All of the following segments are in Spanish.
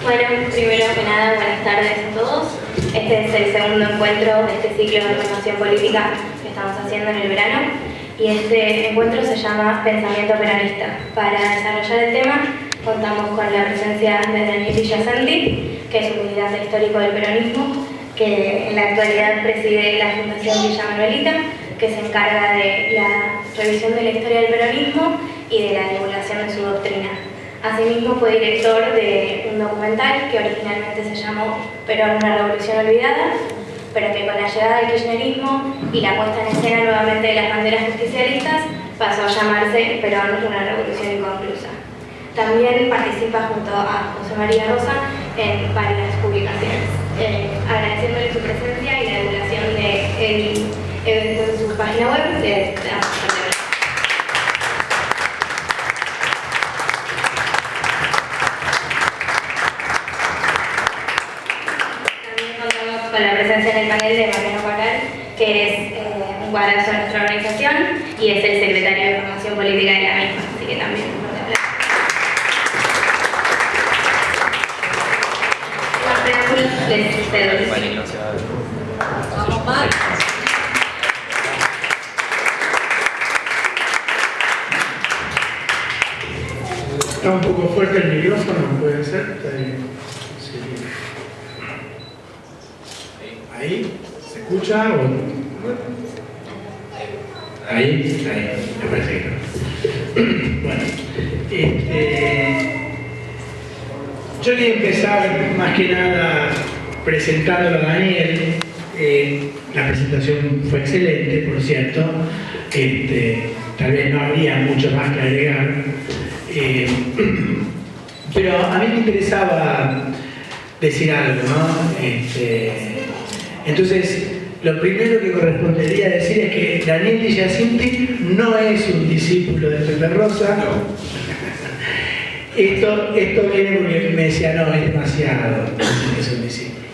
Bueno, primero que nada, buenas tardes a todos. Este es el segundo encuentro de este ciclo de formación política que estamos haciendo en el verano y este encuentro se llama Pensamiento Peronista. Para desarrollar el tema contamos con la presencia de Daniel Villasanti, que es un militante histórico del peronismo, que en la actualidad preside la Fundación Villa Manuelita, que se encarga de la revisión de la historia del peronismo y de la divulgación de su doctrina. Asimismo fue director de un documental que originalmente se llamó Perón, una revolución olvidada, pero que con la llegada del kirchnerismo y la puesta en escena nuevamente de las banderas justicialistas pasó a llamarse Perón, una revolución inconclusa. También participa junto a José María Rosa en varias publicaciones. Agradeciéndole su presencia y la divulgación del evento en su página web, le damos la palabra. Con la presencia en el panel de Mariano Corral, que es un cuadrazo de nuestra organización y es el secretario de Formación Política de la misma, así que también un fuerte aplauso. Más preámbulos, les cedo. Vamos mal. Está un poco fuerte el micrófono, puede ser. Sí. Ahí, ¿se escucha? Ahí, me parece que no. Bueno, yo quería empezar más que nada presentándolo a Daniel. La presentación fue excelente, por cierto. Tal vez no habría mucho más que agregar. Pero a mí me interesaba decir algo, ¿no? Entonces, lo primero que correspondería decir es que Daniel Villasanti no es un discípulo de Pepe Rosa. No. Esto viene porque me decía, no, es demasiado, es un discípulo.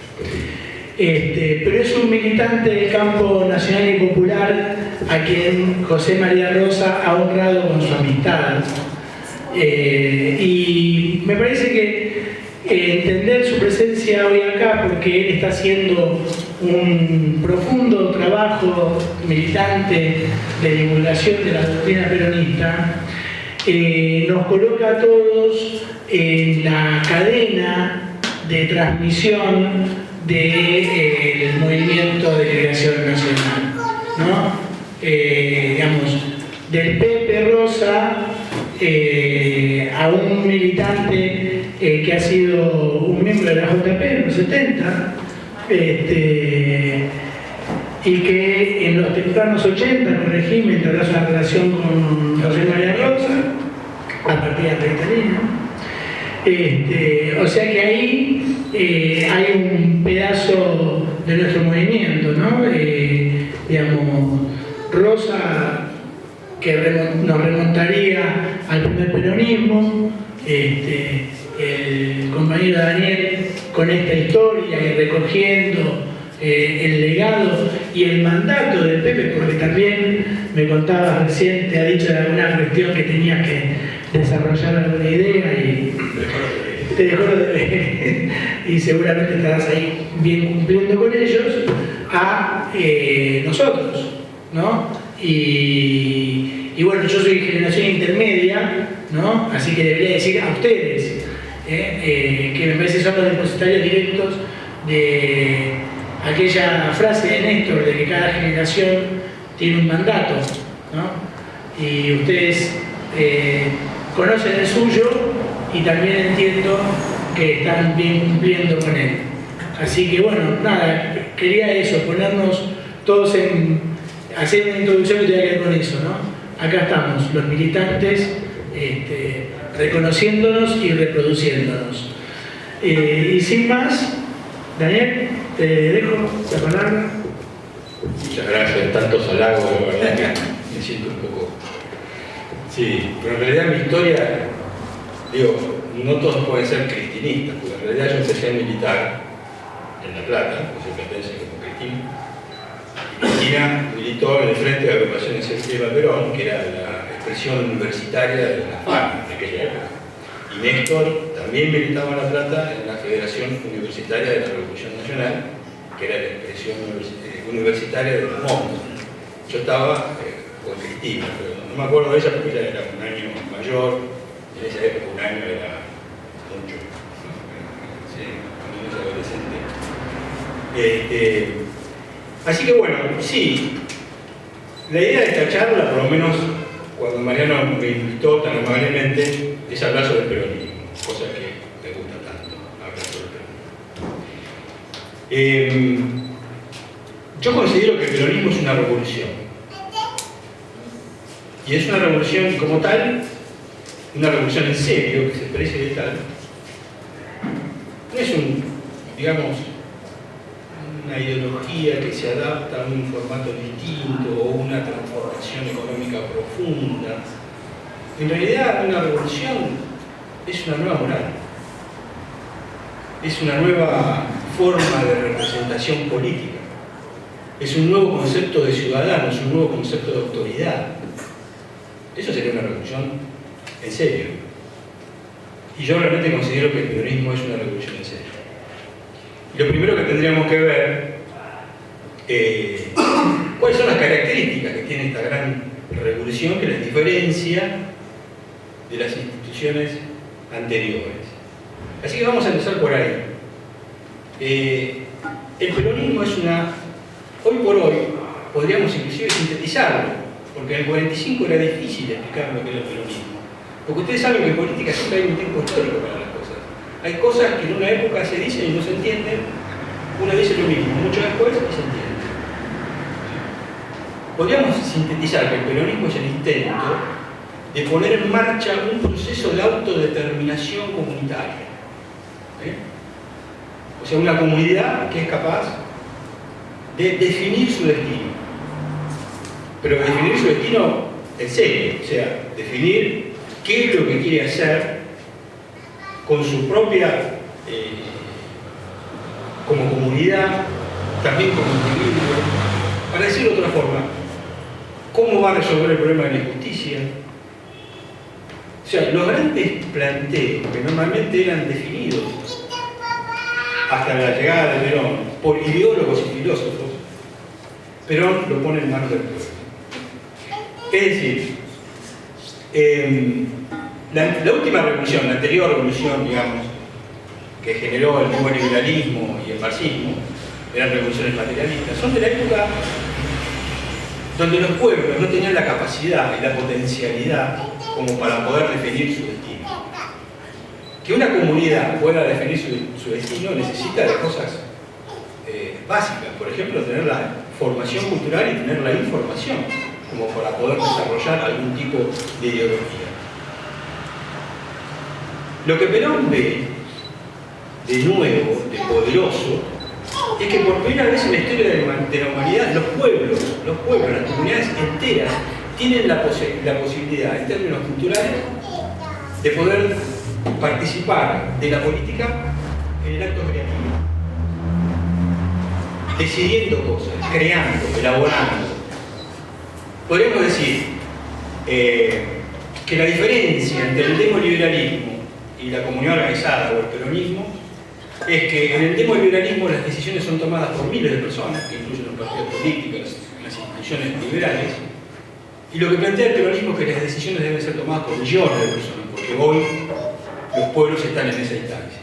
Pero es un militante del campo nacional y popular a quien José María Rosa ha honrado con su amistad. Y me parece que entender su presencia hoy acá, porque él está haciendo un profundo trabajo militante de divulgación de la doctrina peronista, nos coloca a todos en la cadena de transmisión del movimiento de liberación nacional, ¿no? Digamos, del Pepe Rosa a un militante que ha sido un miembro de la JP en los 70, y que en los tempranos 80, corregime, entabló una relación con José María Rosa, a partir de la o sea que ahí hay un pedazo de nuestro movimiento, ¿no? Digamos, Rosa, que nos remontaría al primer peronismo, el compañero Daniel con esta historia y recogiendo el legado y el mandato del Pepe, porque también me contabas recién, te ha dicho de alguna cuestión que tenías que desarrollar alguna idea y te dejó y seguramente estarás ahí bien cumpliendo con ellos, a nosotros, ¿no? Y bueno, yo soy generación intermedia, ¿no? Así que debería decir a ustedes, que me parece son los depositarios directos de aquella frase de Néstor de que cada generación tiene un mandato, ¿no? Y ustedes conocen el suyo y también entiendo que están bien cumpliendo con él. Así que bueno, nada, quería eso, ponernos todos hacer una introducción que tenga que ver con eso, ¿no? Acá estamos, los militantes, reconociéndonos y reproduciendo. Y sin más, Daniel, te dejo la palabra. Muchas gracias, tantos halagos, la verdad que me siento un poco... Sí, pero en realidad mi historia, digo, no todos pueden ser cristinistas, porque en realidad yo empecé a militar en La Plata, pues el platense como Cristina. Cristina militó en el Frente de Agrupaciones Esteban Perón, que era la expresión universitaria de la FARC de aquella época. Y Néstor también militaba en La Plata en la expresión universitaria de la Revolución Nacional, que era la expresión universitaria de los montos. Yo estaba con Cristina, pero no me acuerdo de ella porque ella era un año mayor, y en esa época un año era mucho, ¿no? Sí, cuando uno es adolescente. Así que bueno, sí, la idea de esta charla, por lo menos cuando Mariano me invitó tan amablemente, es hablar sobre el peronismo, cosa que me gusta tanto, hablar sobre el peronismo. Yo considero que el peronismo es una revolución. Y es una revolución como tal, una revolución en serio, que se exprese de tal. No es digamos, una ideología que se adapta a un formato distinto o una transformación económica profunda. En realidad, una revolución es una nueva moral. Es una nueva forma de representación política. Es un nuevo concepto de ciudadano, es un nuevo concepto de autoridad. Eso sería una revolución en serio. Y yo realmente considero que el peronismo es una revolución en serio. Y lo primero que tendríamos que ver, cuáles son las características que tiene esta gran revolución que las diferencia de las instituciones anteriores. Así que vamos a empezar por ahí. El peronismo es hoy por hoy, podríamos inclusive sintetizarlo, porque en el 45 era difícil explicar lo que era el peronismo. Porque ustedes saben que en política siempre hay un tiempo histórico para las cosas. Hay cosas que en una época se dicen y no se entienden, uno dice lo mismo, mucho después y se entiende. Podríamos sintetizar que el peronismo es el intento de poner en marcha un proceso de autodeterminación comunitaria. O sea, una comunidad que es capaz de definir su destino. Pero definir su destino en serio, o sea, definir qué es lo que quiere hacer con su propia, como comunidad, también como individuo. Para decirlo de otra forma, ¿cómo va a resolver el problema de la injusticia? O sea, los grandes planteos que normalmente eran definidos hasta la llegada de Perón por ideólogos y filósofos, Perón lo pone en manos del pueblo. Es decir, la última revolución, la anterior revolución, digamos, que generó el neoliberalismo y el marxismo, eran revoluciones materialistas, son de la época donde los pueblos no tenían la capacidad y la potencialidad como para poder definir su destino. Que una comunidad pueda definir su destino necesita de cosas básicas, por ejemplo, tener la formación cultural y tener la información, como para poder desarrollar algún tipo de ideología. Lo que Perón ve de nuevo, de poderoso, es que por primera vez en la historia de la humanidad, los pueblos, las comunidades enteras, tienen la posibilidad, en términos culturales, de poder participar de la política en el acto creativo, decidiendo cosas, creando, elaborando. Podríamos decir que la diferencia entre el demoliberalismo y la comunidad organizada o el peronismo es que en el demoliberalismo las decisiones son tomadas por miles de personas, que incluyen los partidos políticos, las instituciones liberales, y lo que plantea el peronismo es que las decisiones deben ser tomadas por millones de personas, porque hoy los pueblos están en esa instancia.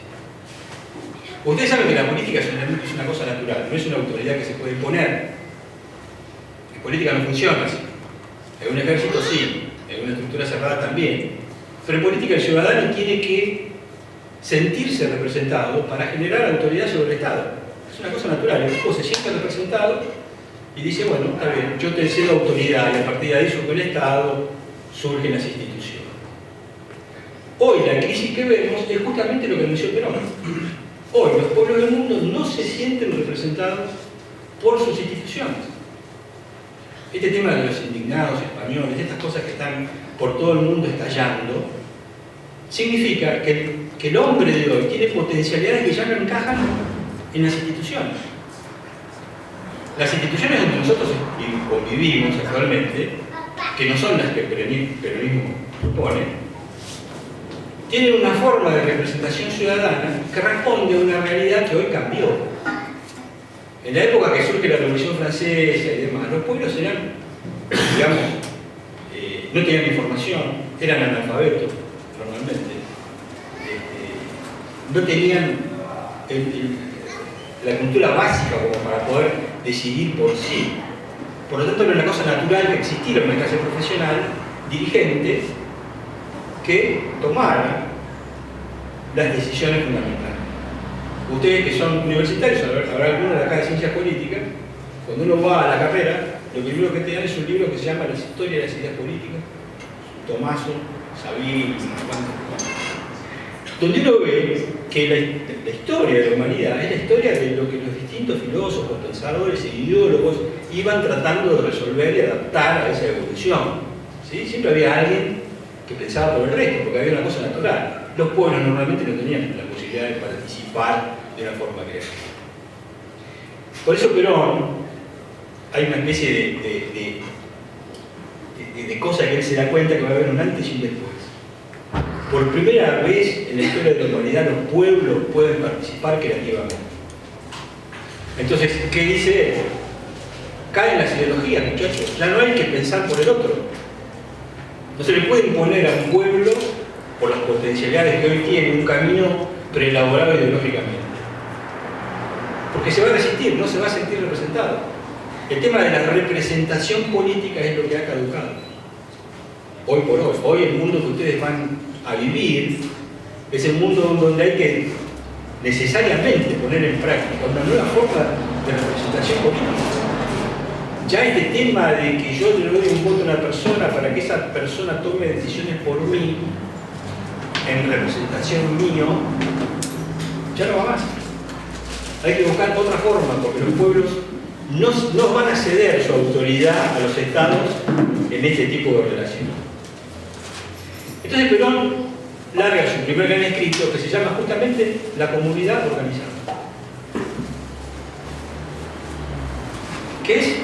Ustedes saben que la política es una cosa natural, no es una autoridad que se puede imponer. En política no funciona así. En un ejército sí, en una estructura cerrada también. Pero en política el ciudadano tiene que sentirse representado para generar autoridad sobre el Estado. Es una cosa natural, el tipo se siente representado y dice, bueno, está bien, yo te cedo autoridad y a partir de ahí surge el Estado, surgen las instituciones. Hoy la crisis que vemos es justamente lo que anunció Perón. Hoy los pueblos del mundo no se sienten representados por sus instituciones. Este tema de los indignados españoles, estas cosas que están por todo el mundo estallando, significa que el hombre de hoy tiene potencialidades que ya no encajan en las instituciones. Las instituciones donde nosotros convivimos actualmente, que no son las que el peronismo propone, tienen una forma de representación ciudadana que responde a una realidad que hoy cambió. En la época que surge la Revolución Francesa y demás, los pueblos eran, digamos, no tenían información, eran analfabetos normalmente, no tenían la cultura básica como para poder decidir por sí. Por lo tanto, era una cosa natural que existiera una clase profesional dirigente que tomara las decisiones fundamentales. Ustedes que son universitarios, habrá algunos de acá de ciencias políticas, cuando uno va a la carrera, lo primero que te dan es un libro que se llama Las historias de las ideas políticas, Tomaso, Sabino, donde uno ve que la historia de la humanidad es la historia de lo que los distintos filósofos, pensadores e ideólogos iban tratando de resolver y adaptar a esa evolución. ¿Sí? Siempre había alguien que pensaba por el resto, porque había una cosa natural. Los pueblos normalmente no tenían la posibilidad de participar de una forma creativa. Por eso Perón, hay una especie de cosa que él se da cuenta que va a haber un antes y un después. Por primera vez en la historia de la humanidad los pueblos pueden participar creativamente. Entonces, ¿qué dice él? Caen las ideologías, muchachos. Ya no hay que pensar por el otro. No se le puede imponer a un pueblo, por las potencialidades que hoy tiene, un camino preelaborado ideológicamente. Porque se va a resistir, no se va a sentir representado. El tema de la representación política es lo que ha caducado. Hoy por hoy. Hoy el mundo que ustedes van a vivir es el mundo donde hay que necesariamente poner en práctica una nueva forma de representación política. Ya este tema de que yo le doy un voto a una persona para que esa persona tome decisiones por mí, en representación mío, ya no va más. Hay que buscar otra forma, porque los pueblos no van a ceder su autoridad a los estados en este tipo de relaciones. Entonces Perón larga su primer gran escrito que se llama justamente La comunidad organizada. Que es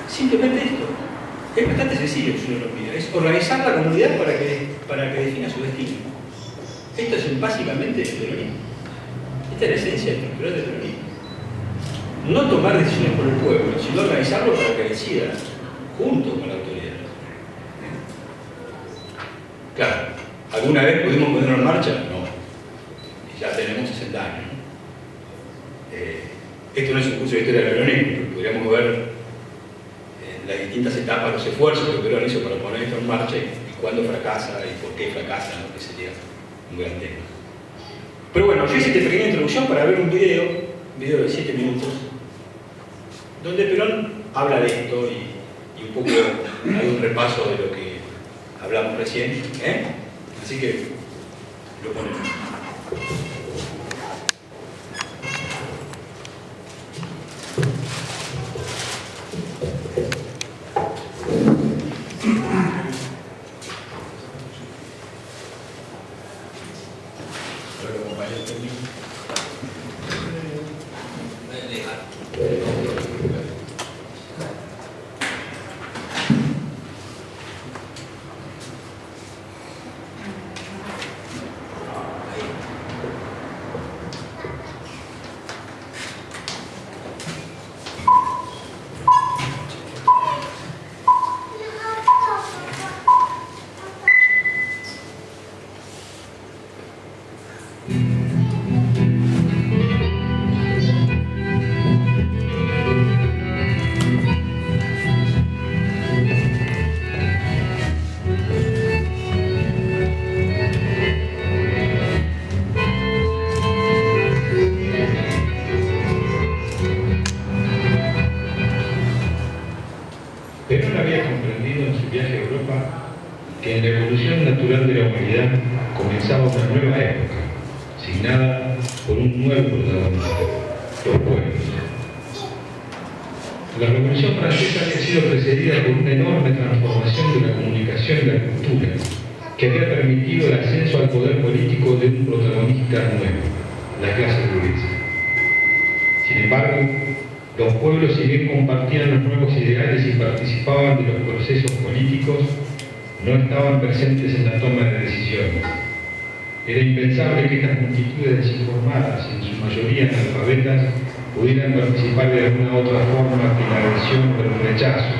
simplemente esto. Es bastante sencillo si uno lo pide. Es organizar la comunidad para que defina su destino. Esto es básicamente el peronismo. Esta es la esencia estructural del peronismo. No tomar decisiones por el pueblo, sino organizarlo para que decida junto con la autoridad. Claro, ¿alguna vez pudimos ponerlo en marcha? No. Y ya tenemos 60 años. Esto no es un curso de historia del peronismo, pero podríamos ver las distintas etapas, los esfuerzos que Perón hizo para poner esto en marcha y cuándo fracasa y por qué fracasa, ¿no? Que sería un gran tema. Pero bueno, yo hice esta pequeña introducción para ver un video de 7 minutos, donde Perón habla de esto y un poco hay un repaso de lo que hablamos recién, Así que lo ponemos. Perón había comprendido en su viaje a Europa que en la evolución natural de la humanidad comenzaba una nueva época, signada por un nuevo protagonista, los pueblos. La Revolución Francesa había sido precedida por una enorme transformación de la comunicación y la cultura, que había permitido el ascenso al poder político de un protagonista nuevo, la clase burguesa. Sin embargo, los pueblos, si bien compartían los nuevos ideales y participaban de los procesos políticos, no estaban presentes en la toma de decisiones. Era impensable que estas multitudes desinformadas, en su mayoría analfabetas, pudieran participar de alguna otra forma que la adhesión o el rechazo,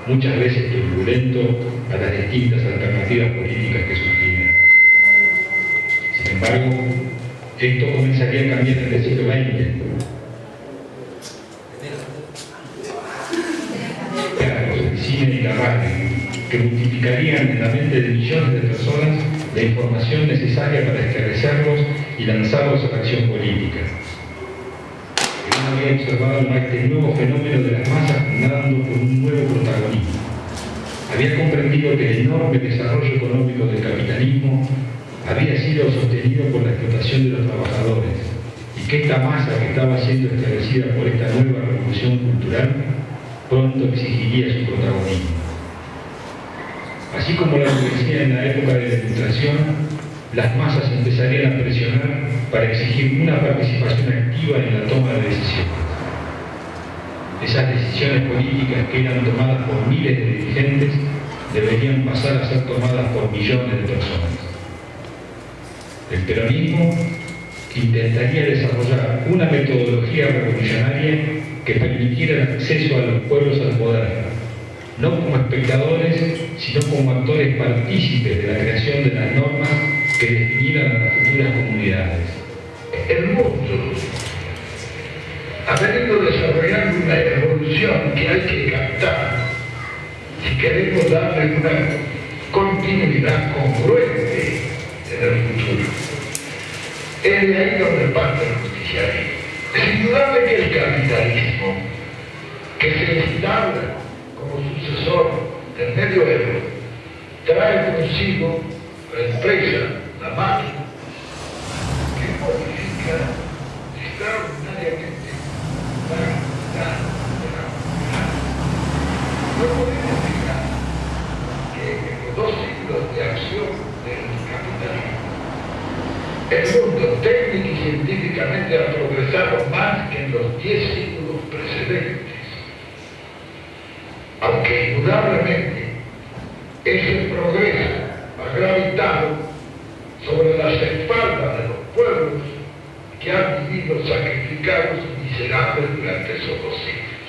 muchas veces turbulento, a las distintas alternativas políticas que surgían. Sin embargo, esto comenzaría a cambiar en el siglo XX. El cine y la radio, que multiplicarían en la mente de millones de personas la información necesaria para esclarecerlos y lanzarlos a la acción política. Él había observado este nuevo fenómeno de las masas nadando por un nuevo protagonismo. Había comprendido que el enorme desarrollo económico del capitalismo había sido sostenido por la explotación de los trabajadores y que esta masa que estaba siendo esclarecida por esta nueva revolución cultural pronto exigiría su protagonismo. Así como la burguesía en la época de la Ilustración, las masas empezarían a presionar para exigir una participación activa en la toma de decisiones. Esas decisiones políticas que eran tomadas por miles de dirigentes deberían pasar a ser tomadas por millones de personas. El peronismo intentaría desarrollar una metodología revolucionaria que permitiera el acceso a los pueblos al poder, no como espectadores, sino como actores partícipes de la creación de las normas que definieran a las futuras comunidades. El mundo ha venido desarrollando una evolución que hay que captar si queremos darle una continuidad congruente en el futuro. Es de ahí donde parte el justicialismo. Es indudable que el capitalismo, que se instala como sucesor del medioevo, trae consigo la empresa, la máquina, que modifica extraordinariamente la realidad de la humanidad. No podemos negar que en los 2 siglos de acción del capitalismo, el mundo técnico y científicamente ha progresado más que en los 10 siglos precedentes. Aunque indudablemente ese progreso ha gravitado sobre las espaldas de los pueblos que han vivido sacrificados y miserables durante esos 2 siglos.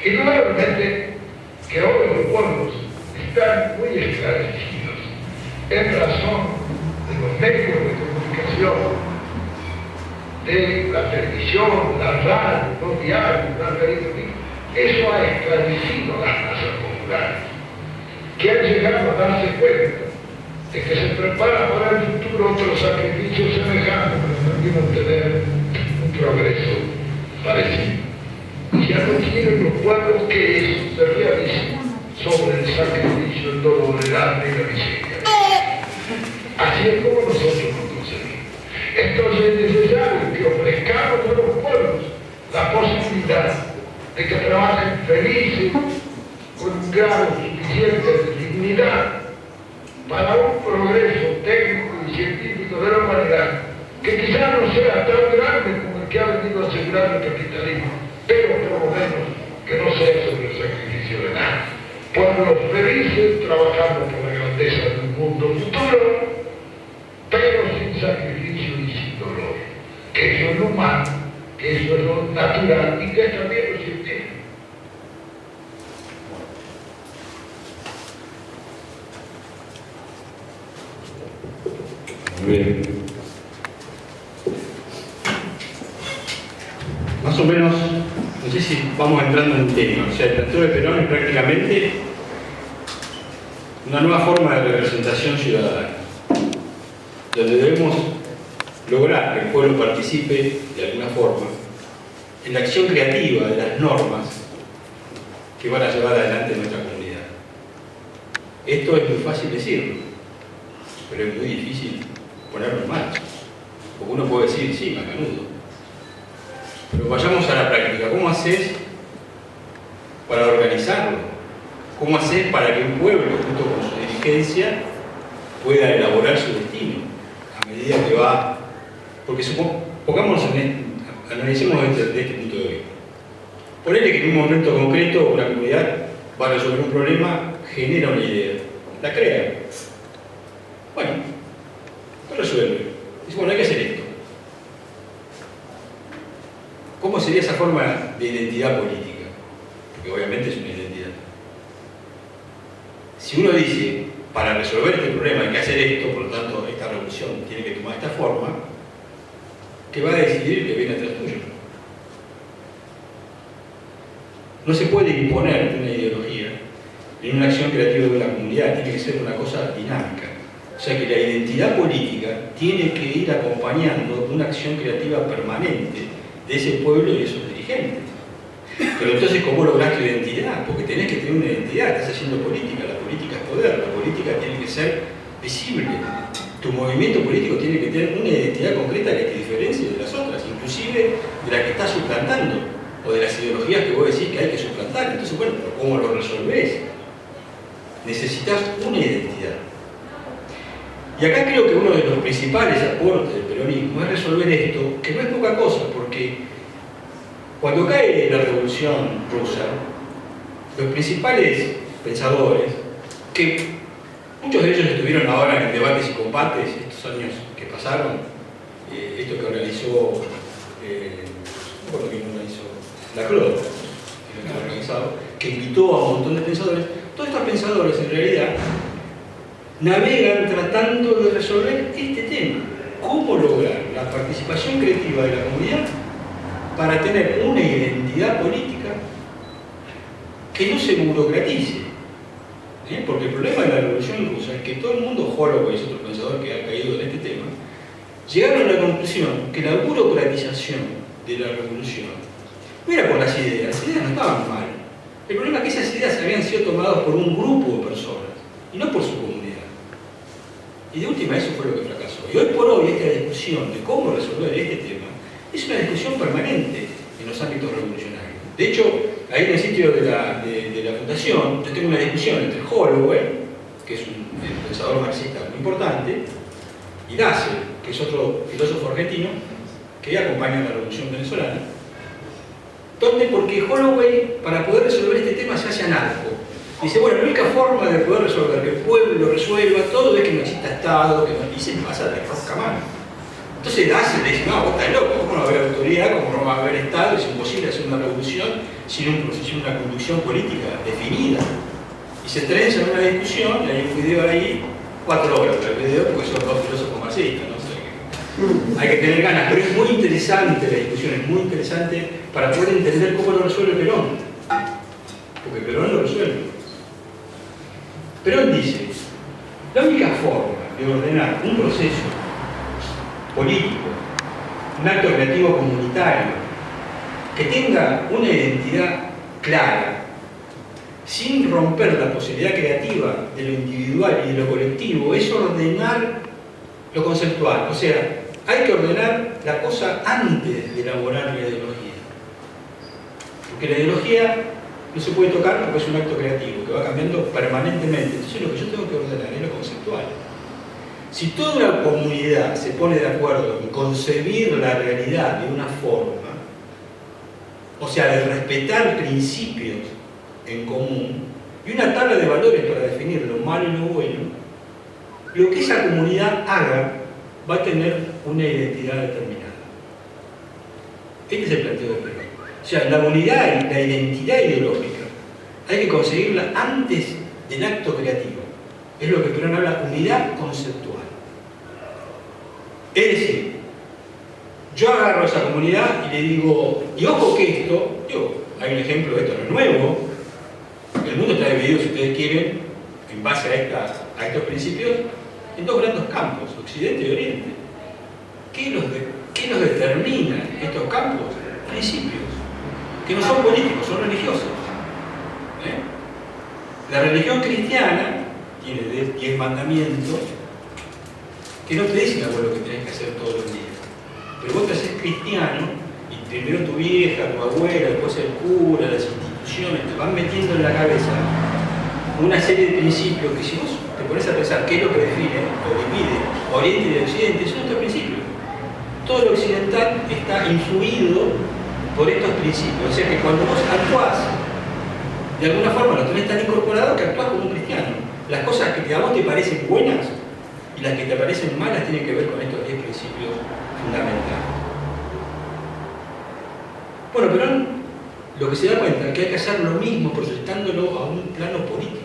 Indudablemente que hoy los pueblos están muy esclarecidos en razón de los medios de comunicación, de la televisión, la radio, los diarios, la periodismo. Eso ha esclarecido a las masas populares, que han llegado a darse cuenta de que se prepara para el futuro otro sacrificio semejante para también obtener un progreso parecido. Y ya no quieren los pueblos que eso se realice sobre el sacrificio, el dolor, el hambre y la miseria. Así es como nosotros lo concebimos. Entonces es necesario que ofrezcamos a los pueblos la posibilidad de que trabajen felices, con un grado suficiente de dignidad, para un progreso técnico y científico de la humanidad, que quizás no sea tan grande como el que ha venido a asegurar el capitalismo, pero por lo menos que no sea sobre el sacrificio de nada. Pueblos felices trabajando por la grandeza del mundo futuro, pero sin sacrificio y sin dolor, que eso es lo humano, que eso es lo natural y que es también lo científico. Muy bien. Más o menos, no sé si vamos entrando en un tema. O sea, el planteo de Perón es prácticamente una nueva forma de representación ciudadana, donde debemos lograr que el pueblo participe de alguna forma en la acción creativa de las normas que van a llevar adelante nuestra comunidad. Esto es muy fácil decirlo, pero es muy difícil ponerlo en marcha. Porque uno puede decir, sí, macanudo. Pero vayamos a la práctica. ¿Cómo haces para organizarlo? ¿Cómo haces para que un pueblo, junto con su dirigencia, pueda elaborar su destino a medida que va? Porque pongámonos analicemos desde este punto de vista. Ponele que en un momento concreto una comunidad va a resolver un problema, genera una idea, la crea. Bueno, ¿Qué resuelve? Dice, bueno, hay que hacer esto. ¿Cómo sería esa forma de identidad política? Porque obviamente es una identidad. Si uno dice, para resolver este problema hay que hacer esto, por lo tanto esta revolución tiene que tomar esta forma, ¿qué va a decidir el que viene atrás tuyo? No se puede imponer una ideología en una acción creativa de una comunidad, tiene que ser una cosa dinámica. O sea que la identidad política tiene que ir acompañando una acción creativa permanente de ese pueblo y de esos dirigentes. Pero entonces, ¿cómo lograr tu identidad? Porque tenés que tener una identidad, estás haciendo política, la política es poder, la política tiene que ser visible. Tu movimiento político tiene que tener una identidad concreta que te diferencie de las otras, inclusive de la que estás suplantando, o de las ideologías que vos decís que hay que suplantar. Entonces, bueno, pero ¿cómo lo resolvés? Necesitas una identidad. Y acá creo que uno de los principales aportes del peronismo es resolver esto, que no es poca cosa, porque cuando cae la Revolución Rusa, los principales pensadores, que muchos de ellos estuvieron ahora en debates y combates estos años que pasaron, esto que organizó, no recuerdo quién organizó, Laclau, que lo ha organizado, que invitó a un montón de pensadores, todos estos pensadores en realidad navegan tratando de resolver este tema. ¿Cómo lograr la participación creativa de la comunidad para tener una identidad política que no se burocratice? Porque el problema de la Revolución Rusa es que todo el mundo, Holloway es otro pensador que ha caído en este tema, llegaron a la conclusión que la burocratización de la revolución no era por las ideas no estaban mal. El problema es que esas ideas habían sido tomadas por un grupo de personas y no por su comunidad. Y de última eso fue lo que fracasó. Y hoy por hoy esta discusión de cómo resolver este tema es una discusión permanente en los ámbitos revolucionarios. De hecho, ahí en el sitio de la fundación yo tengo una discusión entre Holloway, que es un pensador marxista muy importante, y Dassel, que es otro filósofo argentino que acompaña a la revolución venezolana, donde porque Holloway, para poder resolver este tema, se hace anarco. Dice, bueno, la única forma de poder resolver, que el pueblo resuelva todo, es que no exista Estado, que no... Y se pasa de rosca mano. Entonces Dassel le dice, no, vos estás loco, ¿cómo no va a haber autoridad? ¿Cómo no va a haber Estado? Es imposible hacer una revolución sin una conducción política definida. Y se trenza en una discusión, y hay un video ahí, 4 horas para el video, porque son dos filósofos marxistas, ¿no? Hay que tener ganas, pero es muy interesante la discusión, es muy interesante para poder entender cómo lo resuelve Perón. Porque Perón lo resuelve. Perón dice, la única forma de ordenar un proceso político, un acto creativo comunitario, que tenga una identidad clara, sin romper la posibilidad creativa de lo individual y de lo colectivo, es ordenar lo conceptual. O sea, hay que ordenar la cosa antes de elaborar la ideología. Porque la ideología no se puede tocar porque es un acto creativo que va cambiando permanentemente. Entonces lo que yo tengo que ordenar es lo conceptual. Si toda una comunidad se pone de acuerdo en concebir la realidad de una forma, o sea, de respetar principios en común y una tabla de valores para definir lo malo y lo bueno, lo que esa comunidad haga va a tener una identidad determinada. Este es el planteo de Perón. O sea, la unidad y la identidad ideológica hay que conseguirla antes del acto creativo. Es lo que Perón habla, unidad conceptual. Es decir, yo agarro a esa comunidad y le digo, y ojo que esto, hay un ejemplo de esto, no es nuevo, el mundo está dividido, si ustedes quieren, en base a estos principios, en dos grandes campos, Occidente y Oriente. ¿Qué los determina estos campos? Principios, que no son políticos, son religiosos. La religión cristiana tiene 10 mandamientos que no te dicen a vos lo que tenés que hacer todos los días. Pero vos te haces cristiano y primero tu vieja, tu abuela, después el cura, las instituciones, te van metiendo en la cabeza una serie de principios que si vos te pones a pensar qué es lo que define o divide Oriente y Occidente, son estos principios. Todo lo occidental está influido por estos principios. O sea que cuando vos actuás, de alguna forma lo tenés tan incorporado que actuás como un cristiano. Las cosas que a vos te parecen buenas y las que te parecen malas tienen que ver con estos 10 principios fundamentales. Bueno, Perón lo que se da cuenta es que hay que hacer lo mismo proyectándolo a un plano político.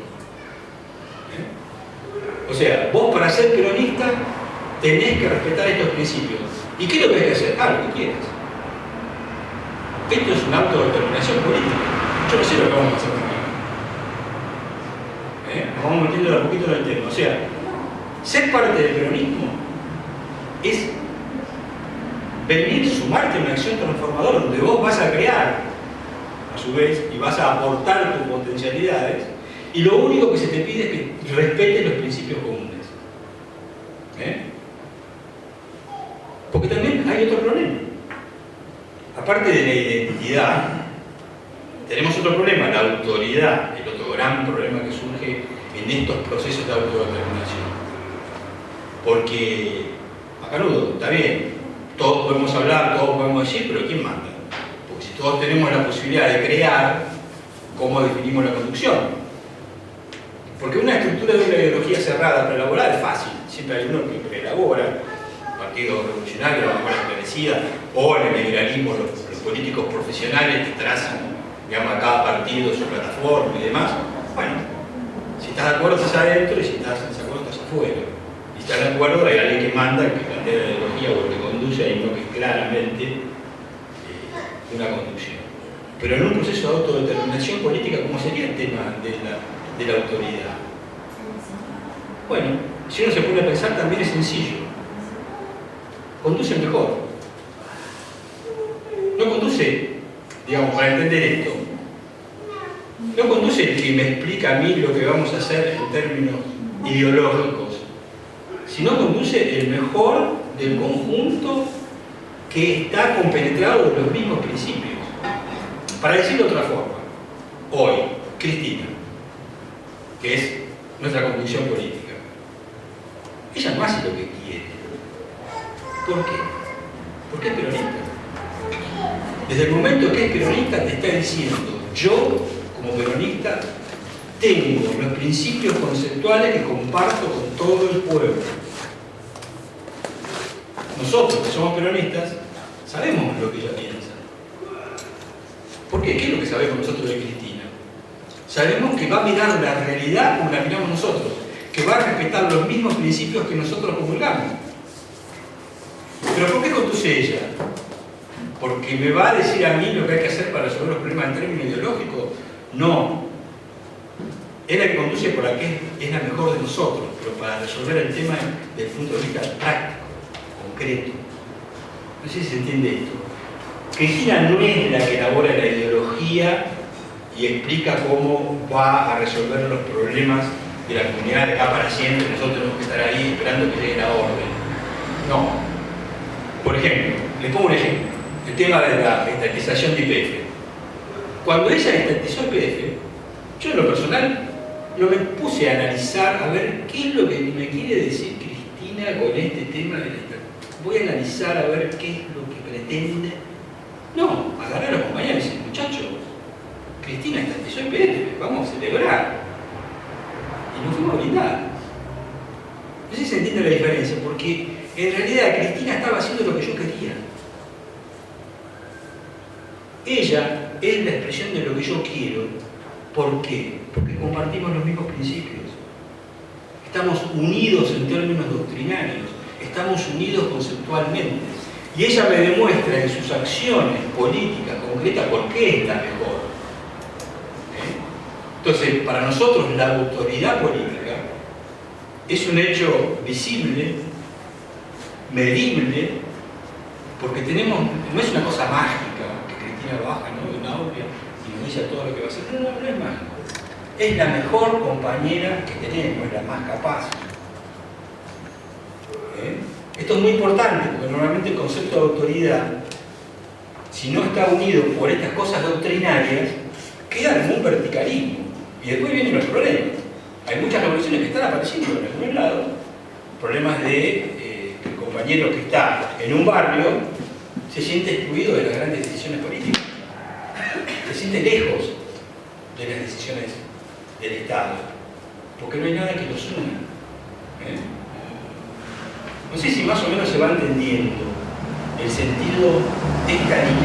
O sea, vos para ser peronista tenés que respetar estos principios. ¿Y qué es lo que hay que hacer? Ah, lo que quieras. Esto es una autodeterminación política. Yo no sé lo que vamos a hacer con Nos vamos metiendo de a poquito en el tema. O sea, ser parte del peronismo es venir, sumarte a una acción transformadora donde vos vas a crear, a su vez, y vas a aportar tus potencialidades, y lo único que se te pide es que respetes los principios comunes. Porque también hay otro problema. Aparte de la identidad, tenemos otro problema, la autoridad, el otro gran problema que surge en estos procesos de autodeterminación. Porque, macanudo, está bien, todos podemos hablar, todos podemos decir, pero ¿quién manda? Porque si todos tenemos la posibilidad de crear, ¿cómo definimos la conducción? Porque una estructura de una ideología cerrada, preelaborada, es fácil. Siempre hay uno que preelabora, el Partido Revolucionario, la memoria esclarecida, o en el liberalismo, los políticos profesionales que trazan, digamos, a cada partido su plataforma y demás. Bueno, si estás de acuerdo estás adentro y si estás en desacuerdo estás afuera. Y si estás de acuerdo hay alguien que manda, que plantea la ideología o que conduce, hay uno que es claramente una conducción. Pero en un proceso de autodeterminación política, ¿cómo sería el tema de la autoridad? Bueno, si uno se pone a pensar, también es sencillo. Conduce mejor. No conduce, digamos, para entender esto, no conduce el que me explica a mí lo que vamos a hacer en términos ideológicos, sino conduce el mejor del conjunto que está compenetrado de los mismos principios. Para decirlo de otra forma, hoy, Cristina, que es nuestra convicción política, ella no hace lo que quiere. ¿Por qué? Porque es peronista. Desde el momento que es peronista te está diciendo, yo, como peronista, tengo los principios conceptuales que comparto con todo el pueblo. Nosotros, que somos peronistas, sabemos lo que ella piensa. ¿Por qué? ¿Qué es lo que sabemos nosotros de Cristina? Sabemos que va a mirar la realidad como la miramos nosotros, que va a respetar los mismos principios que nosotros comulgamos. ¿Pero por qué conduce ella? ¿Porque me va a decir a mí lo que hay que hacer para resolver los problemas en términos ideológicos? No. Es la que conduce por la que es la mejor de nosotros, pero para resolver el tema desde el punto de vista práctico, concreto. No sé si se entiende esto. Cristina no es la que elabora la ideología y explica cómo va a resolver los problemas de la comunidad de acá para siempre. Nosotros tenemos que estar ahí esperando que llegue la orden. No. Por ejemplo, les pongo un ejemplo. El tema de la estatización de YPF. Cuando ella estatizó YPF, yo en lo personal no me puse a analizar a ver qué es lo que me quiere decir Cristina con este tema de la estatización. Voy a analizar a ver qué es lo que pretende. No, agarré a los compañeros y decir, muchachos, Cristina estatizó YPF, vamos a celebrar. Y nos fuimos a brindar. No sé si se entiende la diferencia, porque en realidad Cristina estaba haciendo lo que yo quería. Ella es la expresión de lo que yo quiero. ¿Por qué? Porque compartimos los mismos principios. Estamos unidos en términos doctrinarios, estamos unidos conceptualmente. Y ella me demuestra en sus acciones políticas concretas por qué es la mejor. Entonces, para nosotros la autoridad política es un hecho visible, medible, porque tenemos, no es una cosa mágica, que Cristina baja, ¿no?, de una aula y nos dice todo lo que va a hacer. No, no es mágico. Es la mejor compañera que tenemos, es la más capaz. Esto es muy importante, porque normalmente el concepto de autoridad, si no está unido por estas cosas doctrinarias, queda como un verticalismo. Y después vienen los problemas. Hay muchas revoluciones que están apareciendo en algún lado, problemas de que el compañero que está en un barrio se siente excluido de las grandes decisiones políticas, se siente lejos de las decisiones del Estado, porque no hay nada que los una. No sé si más o menos se va entendiendo el sentido de esta línea.